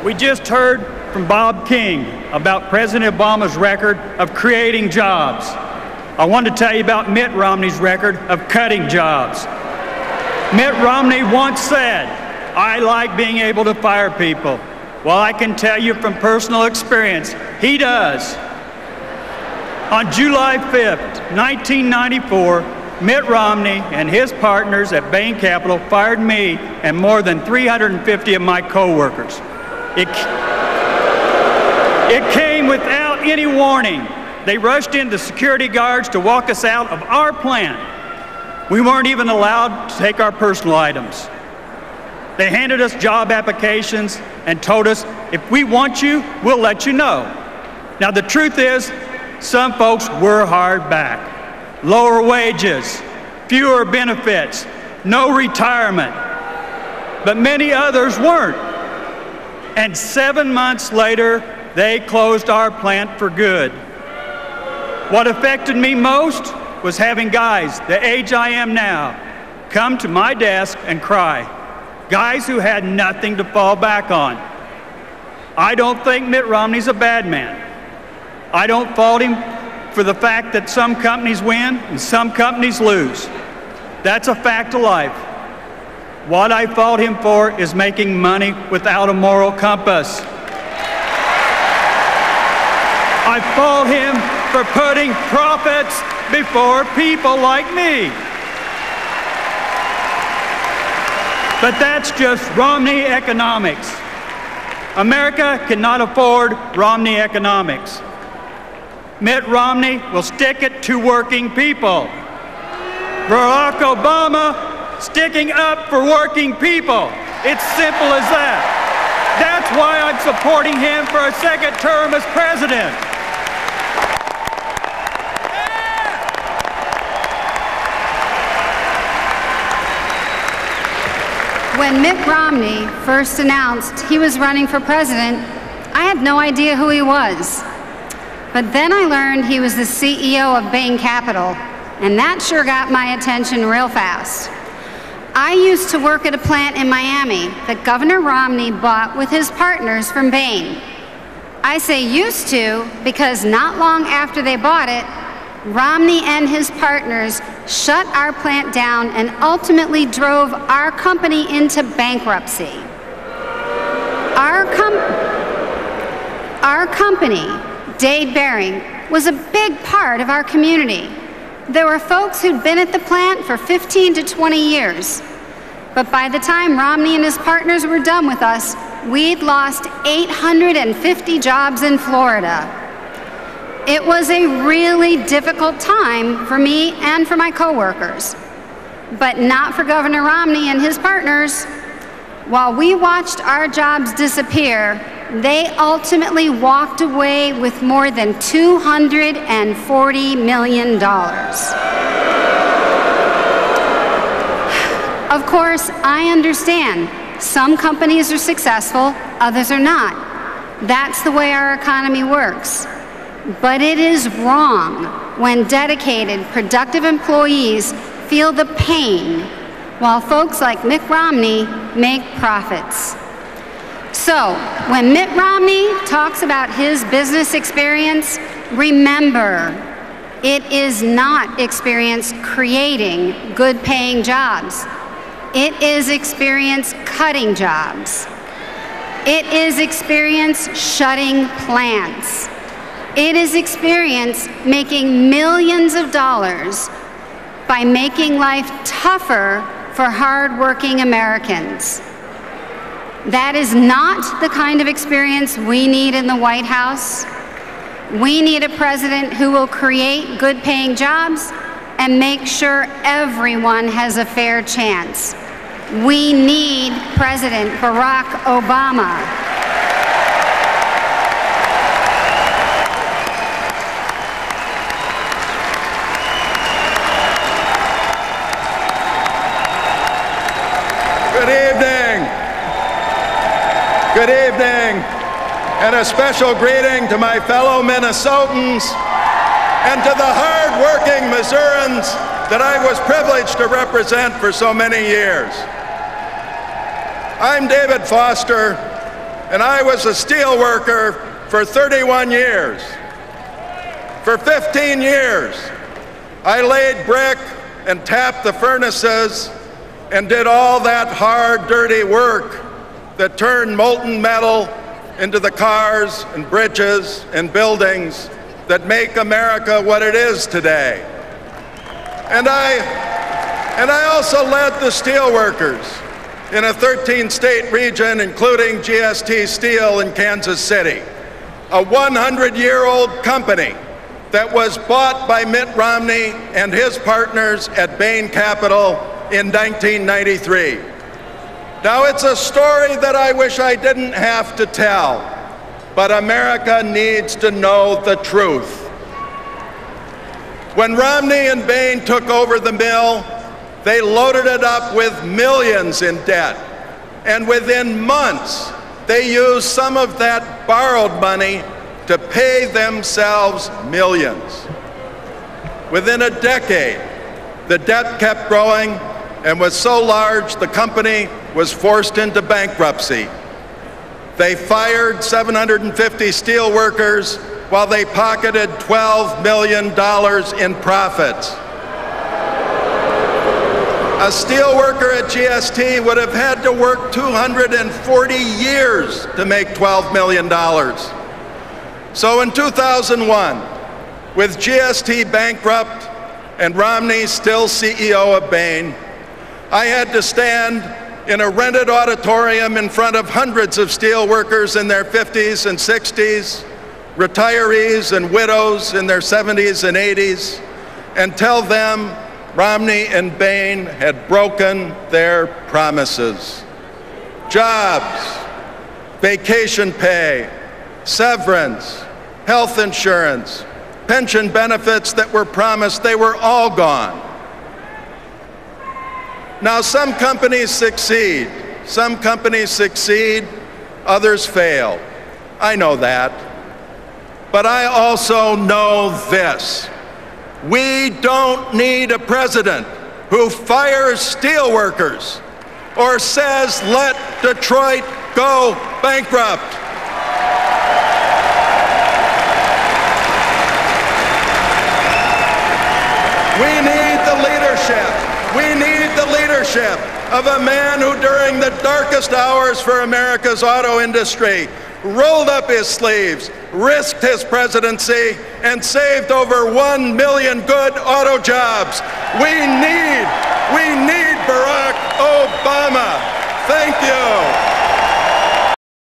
We just heard from Bob King about President Obama's record of creating jobs. I want to tell you about Mitt Romney's record of cutting jobs. Mitt Romney once said, "I like being able to fire people." Well, I can tell you from personal experience, he does. On July 5th, 1994, Mitt Romney and his partners at Bain Capital fired me and more than 350 of my coworkers. It came without any warning. They rushed in the security guards to walk us out of our plant. We weren't even allowed to take our personal items. They handed us job applications and told us, if we want you, we'll let you know. Now, the truth is, some folks were hard back. Lower wages, fewer benefits, no retirement. But many others weren't. And 7 months later, they closed our plant for good. What affected me most was having guys the age I am now come to my desk and cry. Guys who had nothing to fall back on. I don't think Mitt Romney's a bad man. I don't fault him for the fact that some companies win and some companies lose. That's a fact of life. What I fault him for is making money without a moral compass. I fault him for putting profits before people like me. But that's just Romney economics. America cannot afford Romney economics. Mitt Romney will stick it to working people. Barack Obama sticking up for working people. It's simple as that. That's why I'm supporting him for a second term as president. When Mitt Romney first announced he was running for president, I had no idea who he was. But then I learned he was the CEO of Bain Capital, and that sure got my attention real fast. I used to work at a plant in Miami that Governor Romney bought with his partners from Bain. I say used to because not long after they bought it, Romney and his partners shut our plant down and ultimately drove our company into bankruptcy. Our company, Dade Bearing, was a big part of our community. There were folks who'd been at the plant for 15 to 20 years. But by the time Romney and his partners were done with us, we'd lost 850 jobs in Florida. It was a really difficult time for me and for my coworkers, but not for Governor Romney and his partners. While we watched our jobs disappear, they ultimately walked away with more than $240 million. Of course, I understand. Some companies are successful, others are not. That's the way our economy works. But it is wrong when dedicated, productive employees feel the pain while folks like Mitt Romney make profits. So, when Mitt Romney talks about his business experience, remember, it is not experience creating good-paying jobs. It is experience cutting jobs. It is experience shutting plants. It is experience making millions of dollars by making life tougher for hard-working Americans. That is not the kind of experience we need in the White House. We need a president who will create good-paying jobs and make sure everyone has a fair chance. We need President Barack Obama. Good evening. Good evening. And a special greeting to my fellow Minnesotans and to the hard-working Missourians that I was privileged to represent for so many years. I'm David Foster, and I was a steel worker for 31 years. For 15 years, I laid brick and tapped the furnaces and did all that hard, dirty work that turned molten metal into the cars and bridges and buildings that make America what it is today. And I also led the steelworkers in a 13-state region, including GST Steel in Kansas City, a 100-year-old company that was bought by Mitt Romney and his partners at Bain Capital in 1993. Now, it's a story that I wish I didn't have to tell, but America needs to know the truth. When Romney and Bain took over the mill, they loaded it up with millions in debt, and within months, they used some of that borrowed money to pay themselves millions. Within a decade, the debt kept growing and was so large the company was forced into bankruptcy. They fired 750 steel workers while they pocketed $12 million in profits. A steel worker at GST would have had to work 240 years to make $12 million. So in 2001, with GST bankrupt and Romney still CEO of Bain, I had to stand in a rented auditorium in front of hundreds of steel workers in their 50s and 60s, retirees and widows in their 70s and 80s, and tell them Romney and Bain had broken their promises. Jobs, vacation pay, severance, health insurance, pension benefits that were promised, they were all gone. Now, some companies succeed. Some companies succeed, others fail. I know that. But I also know this. We don't need a president who fires steelworkers or says, let Detroit go bankrupt. We need the leadership. We need the leadership of a man who, during the darkest hours for America's auto industry, rolled up his sleeves, risked his presidency, and saved over 1 million good auto jobs. We need Barack Obama. Thank you.